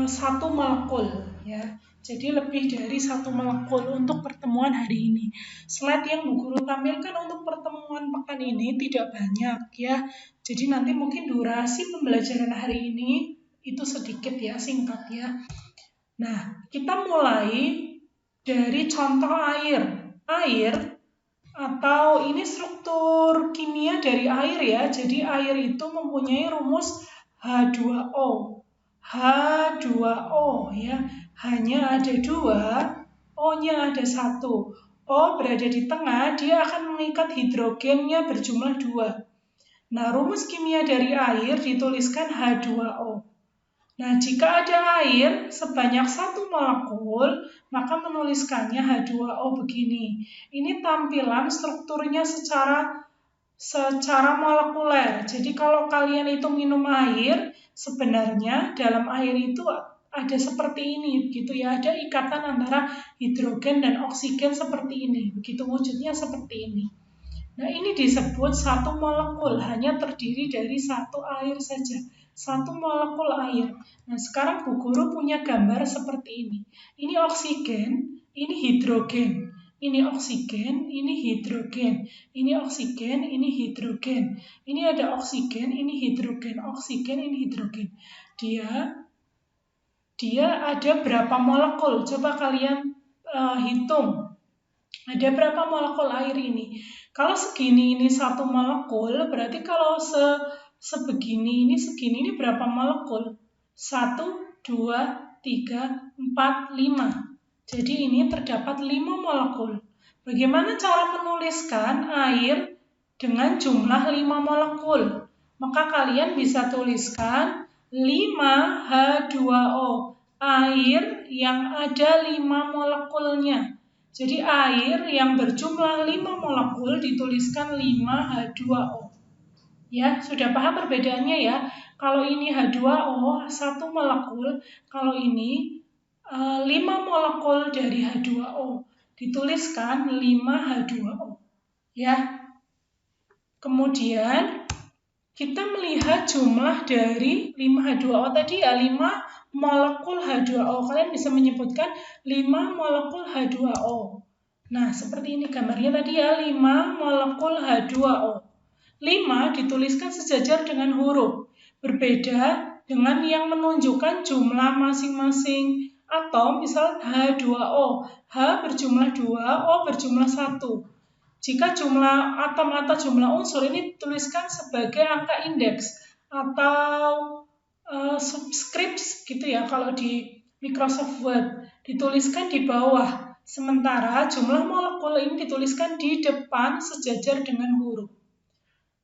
1 molekul ya. Jadi lebih dari 1 molekul untuk pertemuan hari ini. Slide yang Bu Guru tampilkan untuk pertemuan pekan ini tidak banyak ya. Jadi nanti mungkin durasi pembelajaran hari ini itu sedikit ya, singkat ya. Nah, kita mulai dari contoh air. Air atau ini struktur kimia dari air ya. Jadi air itu mempunyai rumus H2O. H2O ya. Hanya ada 2, O-nya ada 1. O berada di tengah, dia akan mengikat hidrogennya berjumlah 2. Nah, rumus kimia dari air dituliskan H2O. Nah, jika ada air sebanyak 1 molekul, maka menuliskannya H2O begini. Ini tampilan strukturnya secara molekuler. Jadi kalau kalian itu minum air, sebenarnya dalam air itu ada seperti ini, begitu ya. Ada ikatan antara hidrogen dan oksigen seperti ini. Begitu wujudnya seperti ini. Nah, ini disebut 1 molekul, hanya terdiri dari 1 air saja. 1 molekul air. Nah, sekarang Bu Guru punya gambar seperti ini. Ini oksigen, ini hidrogen. Ini oksigen, ini hidrogen. Ini oksigen, ini hidrogen. Ini ada oksigen, ini hidrogen. Oksigen, ini hidrogen. Dia ada berapa molekul? Coba kalian hitung. Ada berapa molekul air ini? Kalau segini ini 1 molekul, berarti kalau sebegini ini segini ini berapa molekul? 1, 2, 3, 4, 5. Jadi ini terdapat 5 molekul. Bagaimana cara menuliskan air dengan jumlah 5 molekul? Maka kalian bisa tuliskan 5H2O, air yang ada 5 molekulnya. Jadi air yang berjumlah 5 molekul dituliskan 5H2O. Ya, sudah paham perbedaannya ya? Kalau ini H2O, 1 molekul, kalau ini 5 molekul dari H2O, dituliskan 5H2O. Ya. Kemudian kita melihat jumlah dari 5H2O tadi ya, 5 molekul H2O. Kalian bisa menyebutkan 5 molekul H2O. Nah, seperti ini gambarnya tadi ya, 5 molekul H2O. 5 dituliskan sejajar dengan huruf. Berbeda dengan yang menunjukkan jumlah masing-masing atom, misal H2O. H berjumlah 2, O berjumlah 1. Jika jumlah atom atau jumlah unsur ini dituliskan sebagai angka indeks atau subscript gitu ya, kalau di Microsoft Word dituliskan di bawah, sementara jumlah molekul ini dituliskan di depan sejajar dengan huruf.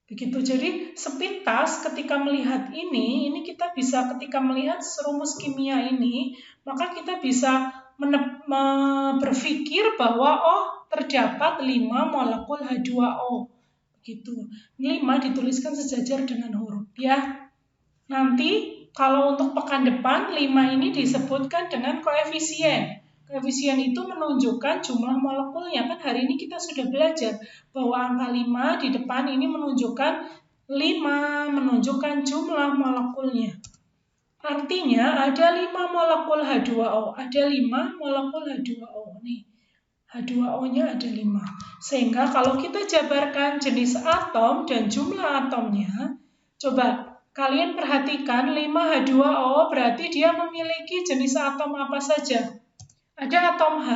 Begitu, jadi sepintas ketika melihat ini kita bisa ketika melihat rumus kimia ini, maka kita bisa berpikir bahwa terdapat 5 molekul H2O. Begitu. 5 dituliskan sejajar dengan huruf ya. Nanti kalau untuk pekan depan 5 ini disebutkan dengan koefisien. Koefisien itu menunjukkan jumlah molekulnya. Kan hari ini kita sudah belajar bahwa angka 5 di depan ini menunjukkan 5, menunjukkan jumlah molekulnya. Artinya ada 5 molekul H2O. Ada 5 molekul H2O. Nih, H2O-nya ada 5. Sehingga kalau kita jabarkan jenis atom dan jumlah atomnya, coba kalian perhatikan 5H2O berarti dia memiliki jenis atom apa saja? Ada atom H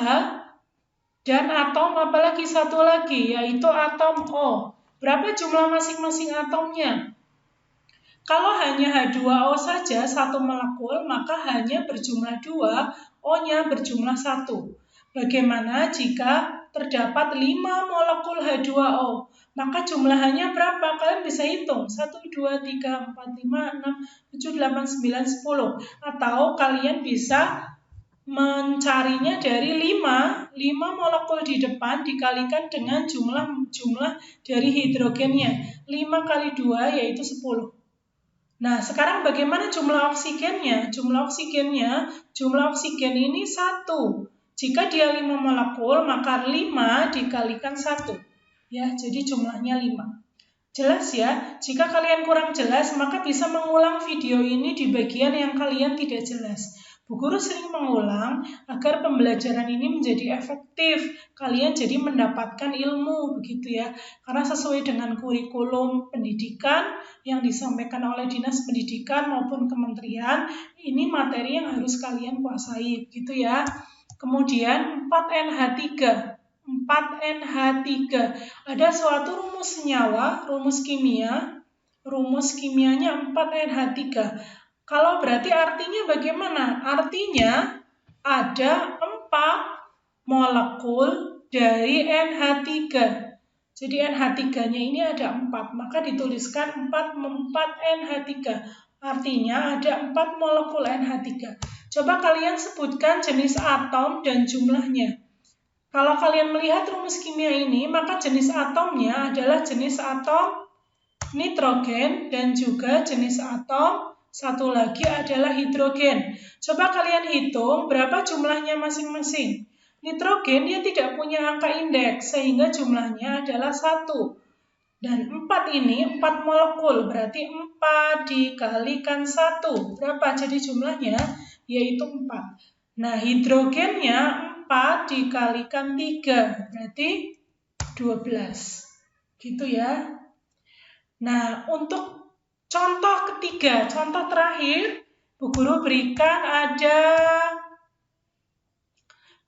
dan atom apalagi satu lagi, yaitu atom O. Berapa jumlah masing-masing atomnya? Kalau hanya H2O saja satu molekul, maka hanya berjumlah 2, O-nya berjumlah 1. Bagaimana jika terdapat 5 molekul H2O? Maka jumlahnya berapa? Kalian bisa hitung. 1, 2, 3, 4, 5, 6, 7, 8, 9, 10. Atau kalian bisa mencarinya dari 5 molekul di depan dikalikan dengan jumlah dari hidrogennya. 5 kali 2 yaitu 10. Nah, sekarang bagaimana jumlah oksigennya? Jumlah oksigen ini 1. Jika dia 5 molekul, maka 5 dikalikan 1. Ya, jadi jumlahnya 5. Jelas ya? Jika kalian kurang jelas, maka bisa mengulang video ini di bagian yang kalian tidak jelas. Bu Guru sering mengulang agar pembelajaran ini menjadi efektif. Kalian jadi mendapatkan ilmu, begitu ya. Karena sesuai dengan kurikulum pendidikan yang disampaikan oleh Dinas Pendidikan maupun kementerian, ini materi yang harus kalian kuasai, begitu ya. Kemudian 4NH3. 4NH3. Ada suatu rumus senyawa, rumus kimia. Rumus kimianya 4NH3. Kalau berarti artinya bagaimana? Artinya ada 4 molekul dari NH3. Jadi NH3-nya ini ada 4, maka dituliskan 4NH3. Artinya ada 4 molekul NH3. Coba kalian sebutkan jenis atom dan jumlahnya. Kalau kalian melihat rumus kimia ini, maka jenis atomnya adalah jenis atom nitrogen dan juga jenis atom satu lagi adalah hidrogen. Coba kalian hitung berapa jumlahnya masing-masing. Nitrogen dia tidak punya angka indeks sehingga jumlahnya adalah 1. Dan 4 ini 4 molekul, berarti 4 dikalikan 1. Berapa jadi jumlahnya? Yaitu 4. Nah, hidrogennya 4 dikalikan 3, berarti 12. Gitu ya. Nah, untuk contoh ketiga, contoh terakhir, Bu Guru berikan ada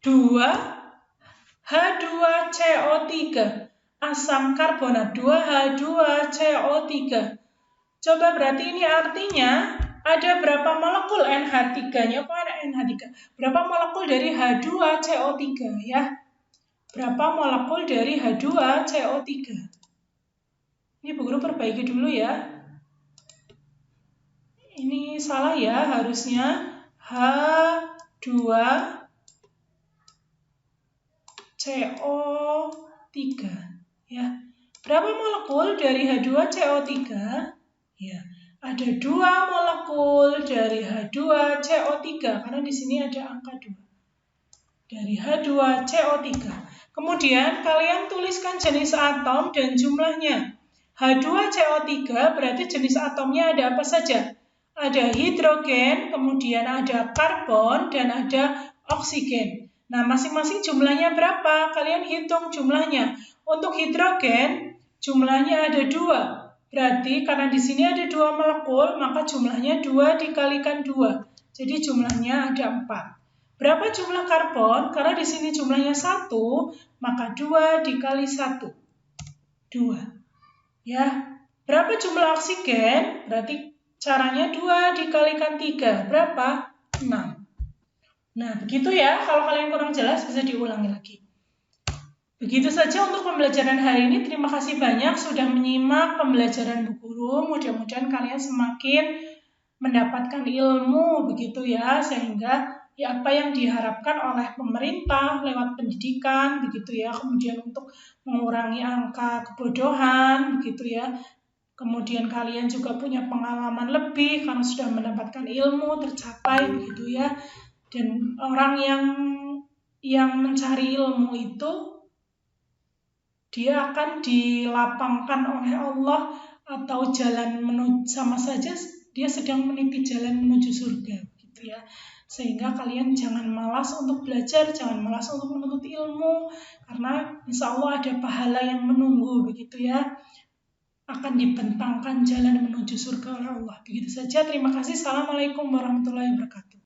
2H2CO3, asam karbonat 2H2CO3. Coba berarti ini artinya ada berapa molekul NH3-nya? Kok ada NH3? Berapa molekul dari H2CO3 ya? Berapa molekul dari H2CO3? Ini Bu Guru perbaiki dulu ya. Ini salah ya, harusnya H2CO3 ya. Berapa molekul dari H2CO3? Ya, ada 2 molekul dari H2CO3 karena di sini ada angka 2. Dari H2CO3. Kemudian kalian tuliskan jenis atom dan jumlahnya. H2CO3 berarti jenis atomnya ada apa saja? Ada hidrogen, kemudian ada karbon, dan ada oksigen. Nah, masing-masing jumlahnya berapa? Kalian hitung jumlahnya. Untuk hidrogen, jumlahnya ada 2. Berarti karena di sini ada 2 molekul, maka jumlahnya 2 dikalikan 2. Jadi jumlahnya ada 4. Berapa jumlah karbon? Karena di sini jumlahnya 1, maka 2 dikali 1. 2. Ya, berapa jumlah oksigen? Berarti caranya 2 dikalikan 3. Berapa? 6. Nah, begitu ya. Kalau kalian kurang jelas, bisa diulangi lagi. Begitu saja untuk pembelajaran hari ini. Terima kasih banyak sudah menyimak pembelajaran Bu Guru. Mudah-mudahan kalian semakin mendapatkan ilmu, begitu ya, sehingga ya apa yang diharapkan oleh pemerintah lewat pendidikan, begitu ya, kemudian untuk mengurangi angka kebodohan, begitu ya, kemudian kalian juga punya pengalaman lebih karena sudah mendapatkan ilmu tercapai, begitu ya, dan orang yang mencari ilmu itu dia akan dilapangkan oleh Allah atau jalan menuju, sama saja dia sedang meniti jalan menuju surga, gitu ya. Sehingga kalian jangan malas untuk belajar, jangan malas untuk menuntut ilmu, karena insya Allah ada pahala yang menunggu, begitu ya. Akan dibentangkan jalan menuju surga oleh Allah. Begitu saja, terima kasih. Assalamualaikum warahmatullahi wabarakatuh.